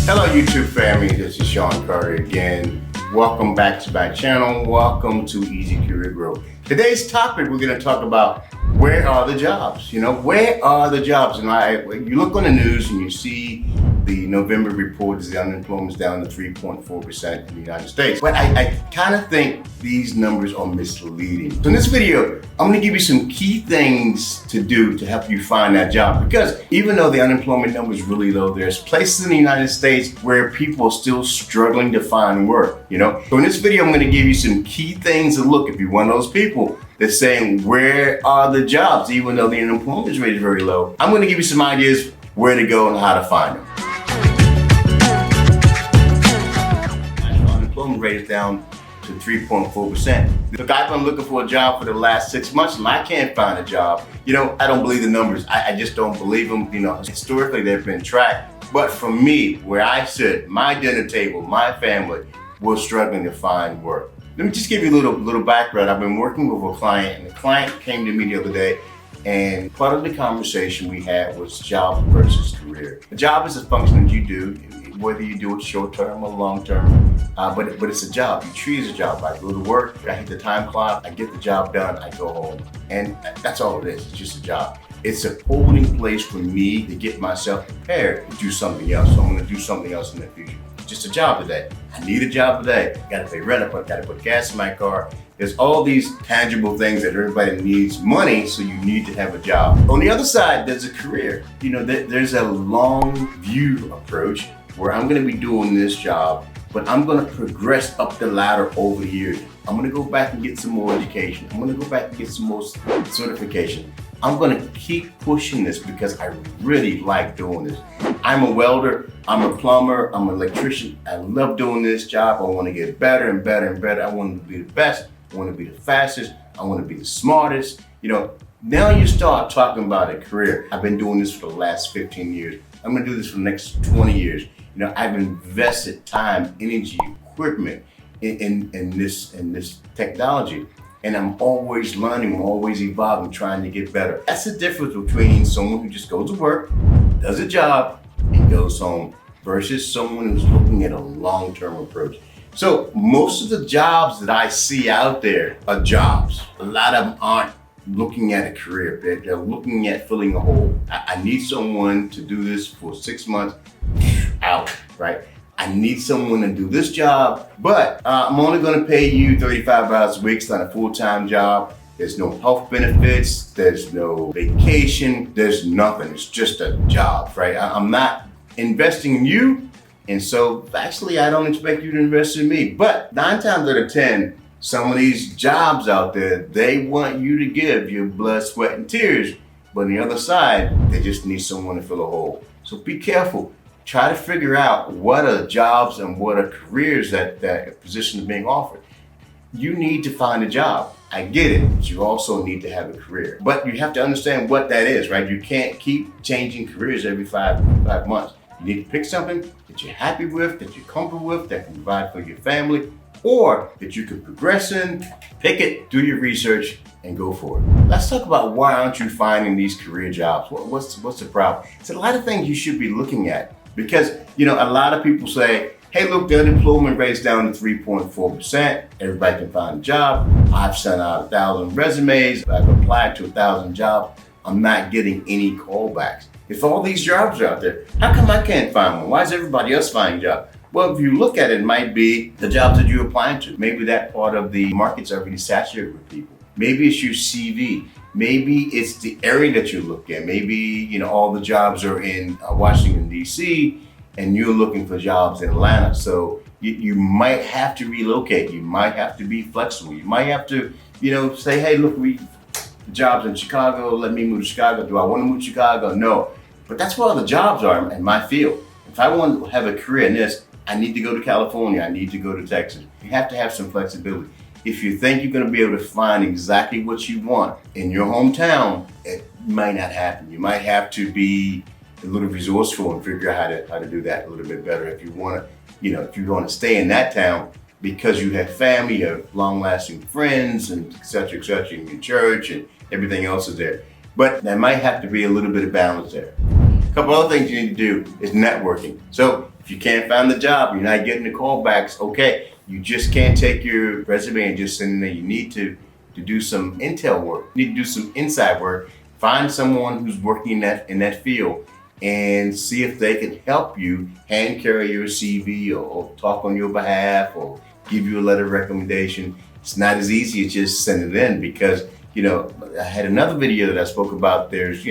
Hello YouTube family, this is Sean Carter again. Welcome back to my channel. Welcome to Easy Career Growth. Today's topic, we're going to talk about where are the jobs? Where are the jobs? And you look on the news and you see the November report is the unemployment is down to 3.4% in the United States. But I kind of think these numbers are misleading. So in this video, I'm going to give you some key things to do to help you find that job. Because even though the unemployment number is really low, there's places in the United States where people are still struggling to find work, So in this video, I'm going to give you some key things to look if you're one of those people that's saying, where are the jobs? Even though the unemployment rate is very low, I'm going to give you some ideas where to go and how to find them. Unemployment rate is down to 3.4%. Look, I've been looking for a job for the last 6 months and I can't find a job. I don't believe the numbers. I just don't believe them. Historically they've been tracked. But for me, where I sit, my dinner table, my family, we're struggling to find work. Let me just give you a little background. I've been working with a client and the client came to me the other day and part of the conversation we had was job versus career. A job is a function that you do, whether you do it short-term or long-term, but it's a job. You treat it as a job. I go to work, I hit the time clock, I get the job done, I go home. And that's all it is, it's just a job. It's a holding place for me to get myself prepared to do something else. So I'm gonna do something else in the future. Just a job today. I need a job today. I gotta pay rent, I gotta put gas in my car. There's all these tangible things that everybody needs money, so you need to have a job. On the other side, there's a career. There's a long view approach where I'm gonna be doing this job, but I'm gonna progress up the ladder over the years. I'm gonna go back and get some more education. I'm gonna go back and get some more certification. I'm gonna keep pushing this because I really like doing this. I'm a welder, I'm a plumber, I'm an electrician. I love doing this job. I wanna get better and better and better. I want to be the best, I wanna be the fastest, I wanna be the smartest. Now you start talking about a career. I've been doing this for the last 15 years. I'm gonna do this for the next 20 years. I've invested time, energy, equipment in this technology. And I'm always learning, I'm always evolving, trying to get better. That's the difference between someone who just goes to work, does a job, and goes home, versus someone who's looking at a long-term approach. So most of the jobs that I see out there are jobs. A lot of them aren't looking at a career. They're looking at filling a hole. I need someone to do this for 6 months, out, right? I need someone to do this job, but I'm only gonna pay you 35 hours a week. It's not a full-time job. There's no health benefits, there's no vacation, there's nothing. It's just a job, right? I'm not investing in you, and so actually I don't expect you to invest in me. But 9 times out of 10, some of these jobs out there, they want you to give your blood, sweat, and tears, but on the other side, they just need someone to fill a hole. So be careful. Try to figure out what are jobs and what are careers that positions are being offered. You need to find a job. I get it, but you also need to have a career. But you have to understand what that is, right? You can't keep changing careers every five months. You need to pick something that you're happy with, that you're comfortable with, that can provide for your family, or that you can progress in. Pick it, do your research, and go for it. Let's talk about why aren't you finding these career jobs? What's the problem? It's a lot of things you should be looking at. Because, a lot of people say, hey, look, the unemployment rate's down to 3.4%. Everybody can find a job. I've sent out 1,000 resumes. I've applied to 1,000 jobs. I'm not getting any callbacks. If all these jobs are out there, how come I can't find one? Why is everybody else finding jobs? Well, if you look at it, it might be the jobs that you're applying to. Maybe that part of the market's already saturated with people. Maybe it's your CV. Maybe it's the area that you look at. Maybe, all the jobs are in Washington, D.C., and you're looking for jobs in Atlanta. So you might have to relocate. You might have to be flexible. You might have to, say, hey, look, jobs in Chicago, let me move to Chicago. Do I want to move to Chicago? No. But that's where all the jobs are in my field. If I want to have a career in this, I need to go to California. I need to go to Texas. You have to have some flexibility. If you think you're going to be able to find exactly what you want in your hometown, it might not happen. You might have to be a little resourceful and figure out how to do that a little bit better. If you want to, if you're going to stay in that town because you have family, you have long-lasting friends, and et cetera, in your church, and everything else is there. But there might have to be a little bit of balance there. A couple other things you need to do is networking. So If you can't find the job, you're not getting the callbacks, okay. You just can't take your resume and just send it in. You need to do some intel work. You need to do some inside work. Find someone who's working in that field and see if they can help you hand carry your CV or talk on your behalf or give you a letter of recommendation. It's not as easy as just send it in because, I had another video that I spoke about. There's,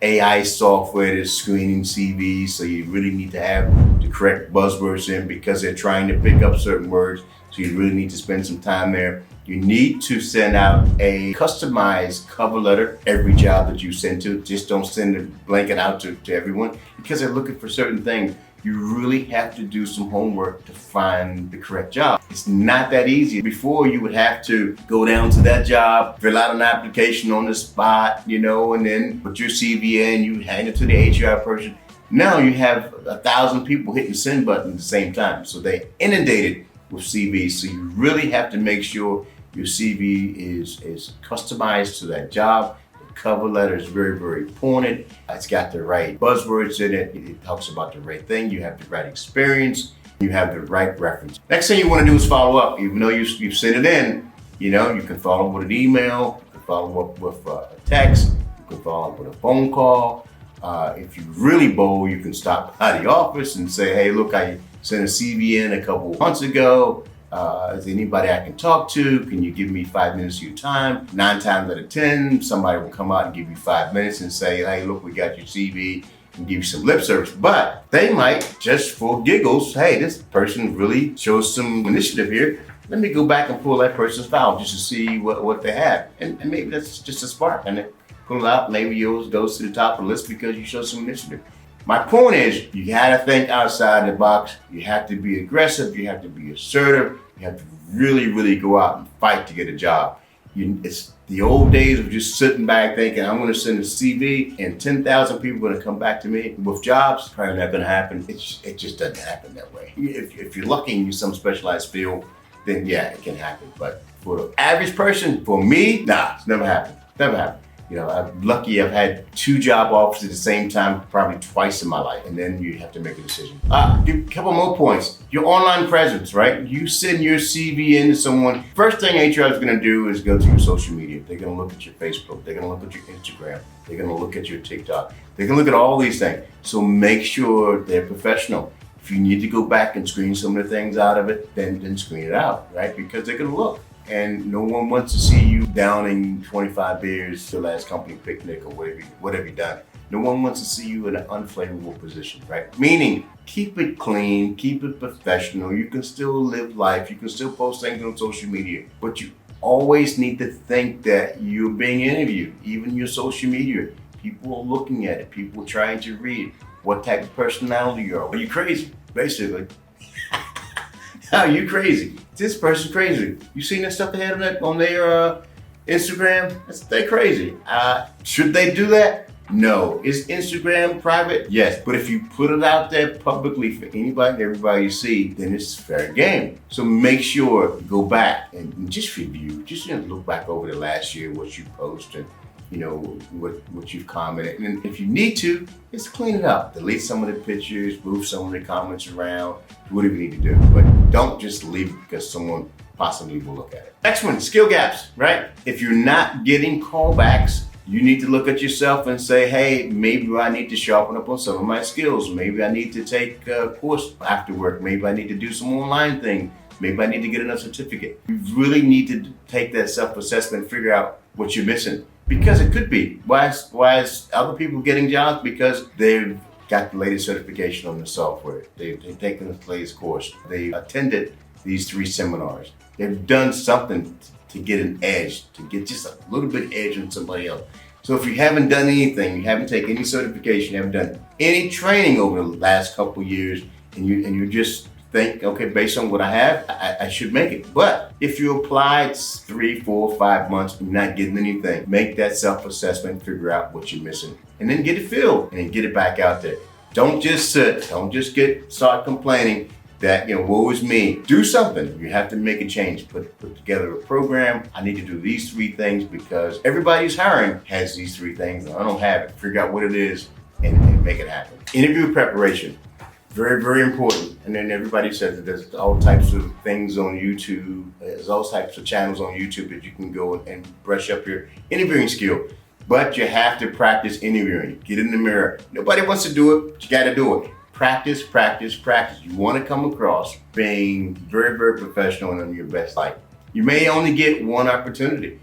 AI software that's screening CVs, so you really need to have the correct buzzwords in because they're trying to pick up certain words. So you really need to spend some time there. You need to send out a customized cover letter every job that you send to. Just don't send it blanket out to everyone because they're looking for certain things. You really have to do some homework to find the correct job. It's not that easy. Before, you would have to go down to that job, fill out an application on the spot, and then put your CV in, you hand it to the HR person. Now you have 1,000 people hitting the send button at the same time. So they inundated with CVs. So you really have to make sure your CV is customized to that job. Cover letter is very, very important. It's got the right buzzwords in it. It talks about the right thing. You have the right experience. You have the right reference. Next thing you want to do is follow up. Even though you've sent it in, you can follow up with an email. You can follow up with a text. You can follow up with a phone call. If you're really bold, you can stop by the office and say, hey, look, I sent a CV in a couple months ago. Is there anybody I can talk to? Can you give me 5 minutes of your time? 9 times out of 10, somebody will come out and give you 5 minutes and say, hey, look, we got your CV, and give you some lip service. But they might, just for giggles, hey, this person really shows some initiative here. Let me go back and pull that person's file just to see what they have. And maybe that's just a spark. And then pull it out, maybe yours goes to the top of the list because you show some initiative. My point is, you gotta think outside the box. You have to be aggressive. You have to be assertive. You have to really, really go out and fight to get a job. It's the old days of just sitting back thinking, I'm gonna send a CV and 10,000 people are gonna come back to me with jobs. Probably not gonna happen. It just doesn't happen that way. If you're lucky and you're some specialized field, then yeah, it can happen. But for the average person, for me, nah, it's never happened. Never happened. I'm lucky I've had 2 job offers at the same time, probably twice in my life. And then you have to make a decision. A couple more points. Your online presence, right? You send your CV in to someone. First thing HR is going to do is go to your social media. They're going to look at your Facebook. They're going to look at your Instagram. They're going to look at your TikTok. They're going to look at all these things. So make sure they're professional. If you need to go back and screen some of the things out of it, then screen it out, right? Because they're going to look. And no one wants to see you downing 25 beers to the last company picnic or whatever you've done. No one wants to see you in an unfavorable position, right? Meaning, keep it clean, keep it professional. You can still live life. You can still post things on social media. But you always need to think that you're being interviewed. Even your social media, people are looking at it. People are trying to read what type of personality you are. Are you crazy, basically? Are you crazy? This person's crazy. You seen that stuff they had on their Instagram? They're crazy. Should they do that? No. Is Instagram private? Yes. But if you put it out there publicly for anybody and everybody you see, then it's fair game. So make sure you go back and just review. Just look back over the last year, what you posted, what you've commented. And if you need to, just clean it up. Delete some of the pictures, move some of the comments around, do whatever you need to do. But don't just leave it because someone possibly will look at it. Next one, skill gaps, right? If you're not getting callbacks, you need to look at yourself and say, hey, maybe I need to sharpen up on some of my skills. Maybe I need to take a course after work. Maybe I need to do some online thing. Maybe I need to get another certificate. You really need to take that self-assessment and figure out what you're missing. Because it could be. Why is other people getting jobs? Because they've got the latest certification on the software. They've taken the latest course. They attended these 3 seminars. They've done something to get an edge, to get just a little bit edge on somebody else. So if you haven't done anything, you haven't taken any certification, you haven't done any training over the last couple of years, and you just think, okay, based on what I have, I should make it. But if you applied 3, 4, 5 months and you're not getting anything, make that self-assessment, figure out what you're missing, and then get it filled and then get it back out there. Don't just sit, don't just start complaining that, woe is me. Do something. You have to make a change. Put together a program. I need to do these 3 things because everybody who's hiring has these 3 things and I don't have it. Figure out what it is and make it happen. Interview preparation. Very, very important. And then everybody says that there's all types of things on YouTube. There's all types of channels on YouTube that you can go and brush up your interviewing skill. But you have to practice interviewing. Get in the mirror. Nobody wants to do it, but you got to do it. Practice, practice, practice. You want to come across being very, very professional and on your best light. You may only get one opportunity.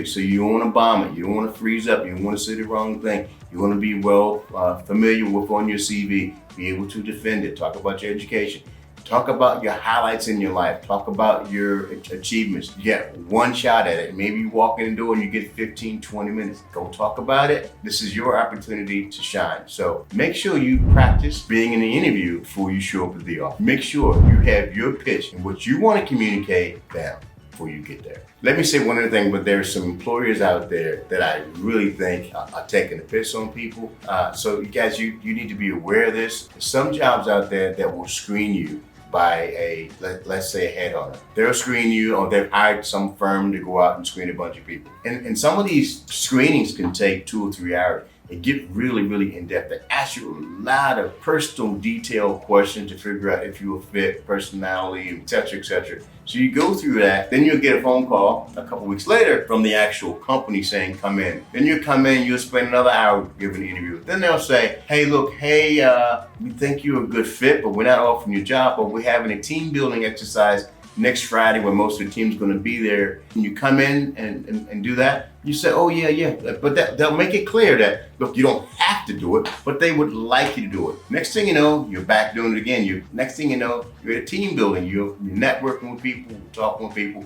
So you don't want to bomb it. You don't want to freeze up. You don't want to say the wrong thing. You want to be well familiar with on your CV, be able to defend it, talk about your education, talk about your highlights in your life, talk about your achievements. You get one shot at it. Maybe you walk in the door and you get 15, 20 minutes. Go talk about it. This is your opportunity to shine. So make sure you practice being in the interview before you show up at the office. Make sure you have your pitch and what you want to communicate down before you get there. Let me say one other thing, but there's some employers out there that I really think are taking the piss on people. So you guys, you need to be aware of this. There's some jobs out there that will screen you by let's say a headhunter. They'll screen you, or they've hired some firm to go out and screen a bunch of people. And some of these screenings can take 2 or 3 hours. They get really, really in-depth. They ask you a lot of personal, detailed questions to figure out if you're a fit, personality, et cetera, et cetera. So you go through that, then you'll get a phone call a couple weeks later from the actual company saying, come in. Then you come in, you'll spend another hour giving an interview. Then they'll say, hey, look, we think you're a good fit, but we're not offering you a job, but we're having a team building exercise next Friday where most of the team's gonna be there. And you come in and do that, you say, oh yeah. But they'll make it clear that, look, you don't have to do it, but they would like you to do it. Next thing you know, you're back doing it again. Next thing you know, you're at a team building, you're networking with people, talking with people.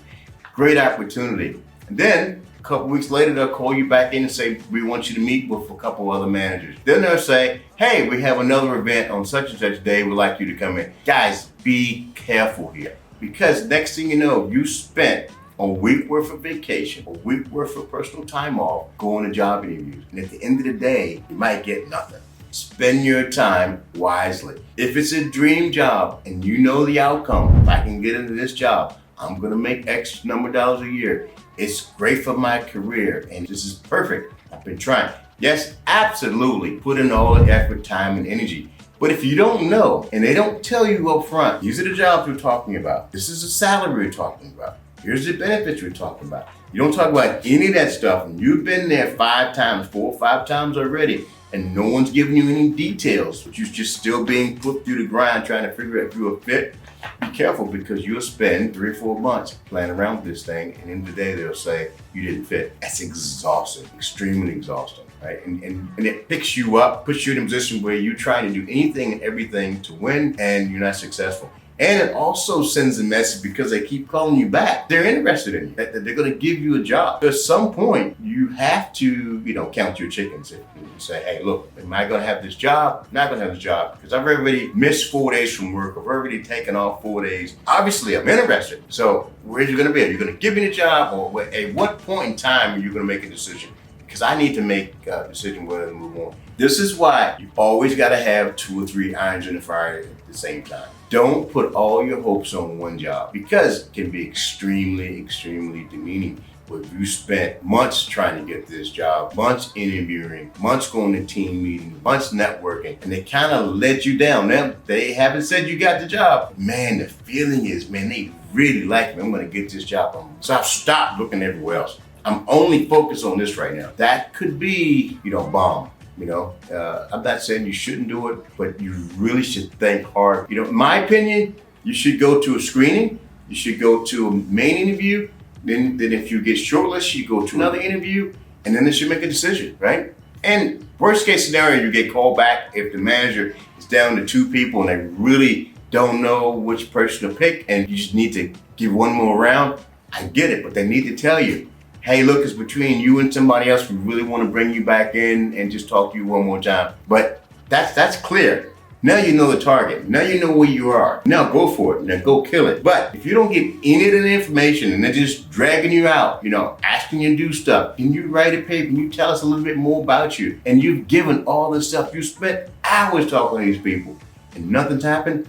Great opportunity. And then a couple weeks later, they'll call you back in and say, we want you to meet with a couple other managers. Then they'll say, hey, we have another event on such and such day, we'd like you to come in. Guys, be careful here. Because next thing you know, you spent a week worth of vacation, a week worth of personal time off, going to job interviews. And at the end of the day, you might get nothing. Spend your time wisely. If it's a dream job and you know the outcome, if I can get into this job, I'm gonna make X number of dollars a year. It's great for my career and this is perfect. I've been trying. Yes, absolutely. Put in all the effort, time, and energy. But if you don't know, and they don't tell you up front, these are the jobs we're talking about. This is the salary we're talking about. Here's the benefits we're talking about. You don't talk about any of that stuff, and you've been there 4 or 5 times already, and no one's giving you any details, but you're just still being put through the grind trying to figure out if you're a fit. Be careful because you'll spend 3 or 4 months playing around with this thing, and in the day they'll say you didn't fit. That's exhausting, extremely exhausting. Right? And it picks you up, puts you in a position where you're trying to do anything and everything to win and you're not successful. And it also sends a message because they keep calling you back. They're interested in you, that they're gonna give you a job. At some point, you have to, count your chickens and say, hey, look, am I gonna have this job? Not gonna have this job because I've already missed 4 days from work. I've already taken off 4 days. Obviously, I'm interested. So where's you gonna be? Are you gonna give me the job or at what point in time are you gonna make a decision? Because I need to make a decision whether to move on. This is why you always got to have 2 or 3 irons in the fire at the same time. Don't put all your hopes on one job because it can be extremely, extremely demeaning. But you spent months trying to get this job, months interviewing, months going to team meetings, months networking, and they kind of let you down. Now, they haven't said you got the job. Man, the feeling is, they really like me. I'm going to get this job. So I've stopped looking everywhere else. I'm only focused on this right now. That could be, bomb. I'm not saying you shouldn't do it, but you really should think hard. In my opinion, you should go to a screening. You should go to a main interview. Then if you get shortlisted, you go to another interview, and then they should make a decision, right? And worst case scenario, you get called back if the manager is down to 2 people and they really don't know which person to pick, and you just need to give one more round. I get it, but they need to tell you, hey, look, it's between you and somebody else. We really want to bring you back in and just talk to you one more time. But that's clear. Now you know the target. Now you know where you are. Now go for it. Now go kill it. But if you don't get any of the information and they're just dragging you out, asking you to do stuff, can you write a paper? Can you tell us a little bit more about you? And you've given all this stuff. You spent hours talking to these people and nothing's happened.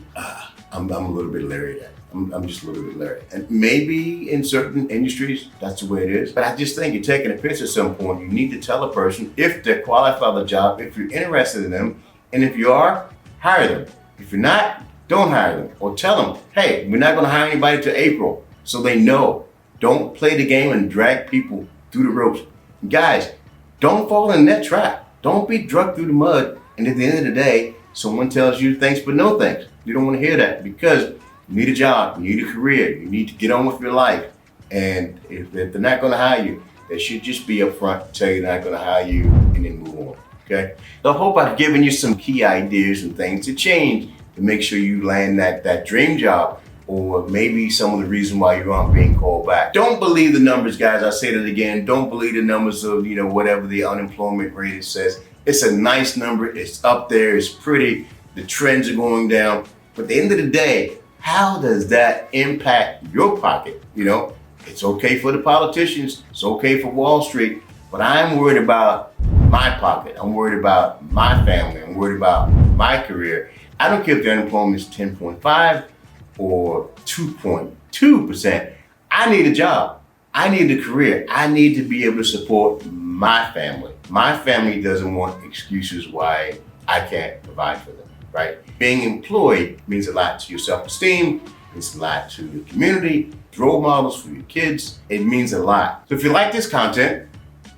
I'm a little bit leery of that. I'm just a little bit leery. And maybe in certain industries, that's the way it is. But I just think you're taking a piss at some point. You need to tell a person if they're qualified for the job, if you're interested in them, and if you are, hire them. If you're not, don't hire them. Or tell them, hey, we're not going to hire anybody till April. So they know. Don't play the game and drag people through the ropes. Guys, don't fall in that trap. Don't be drugged through the mud. And at the end of the day, someone tells you thanks but no thanks. You don't want to hear that because you need a job, you need a career, you need to get on with your life. And if they're not going to hire you, they should just be upfront, tell you they're not going to hire you, and then move on. Okay? So I hope I've given you some key ideas and things to change to make sure you land that dream job, or maybe some of the reason why you aren't being called back. Don't believe the numbers, guys. I say that again. Don't believe the numbers of, whatever the unemployment rate says. It's a nice number. It's up there. It's pretty. The trends are going down. But at the end of the day, how does that impact your pocket? It's okay for the politicians. It's okay for Wall Street. But I'm worried about my pocket. I'm worried about my family. I'm worried about my career. I don't care if the unemployment is 10.5 or 2.2%. I need a job. I need a career. I need to be able to support my family. My family doesn't want excuses why I can't provide for them, right? Being employed means a lot to your self-esteem. It's a lot to the community, role models for your kids. It means a lot. So if you like this content,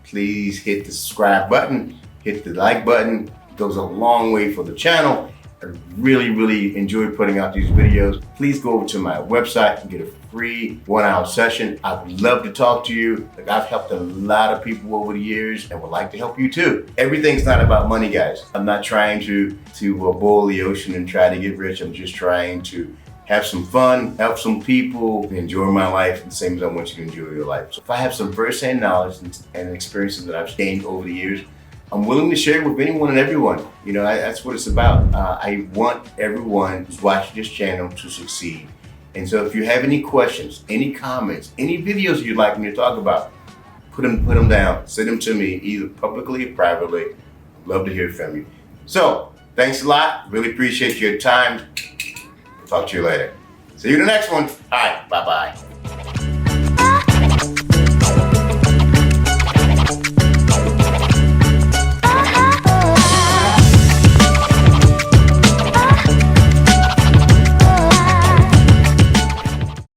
please hit the subscribe button, hit the like button. It goes a long way for the channel. I really, really enjoy putting out these videos. Please go over to my website and get a free 1-hour session. I would love to talk to you. I've helped a lot of people over the years and would like to help you too. Everything's not about money, guys. I'm not trying to boil the ocean and try to get rich. I'm just trying to have some fun, help some people, enjoy my life the same as I want you to enjoy your life. So if I have some firsthand knowledge and experiences that I've gained over the years, I'm willing to share it with anyone and everyone. That's what it's about. I want everyone who's watching this channel to succeed. And so if you have any questions, any comments, any videos you'd like me to talk about, put them down, send them to me either publicly or privately. I'd love to hear from you. So thanks a lot. Really appreciate your time. Talk to you later. See you in the next one. All right, bye-bye.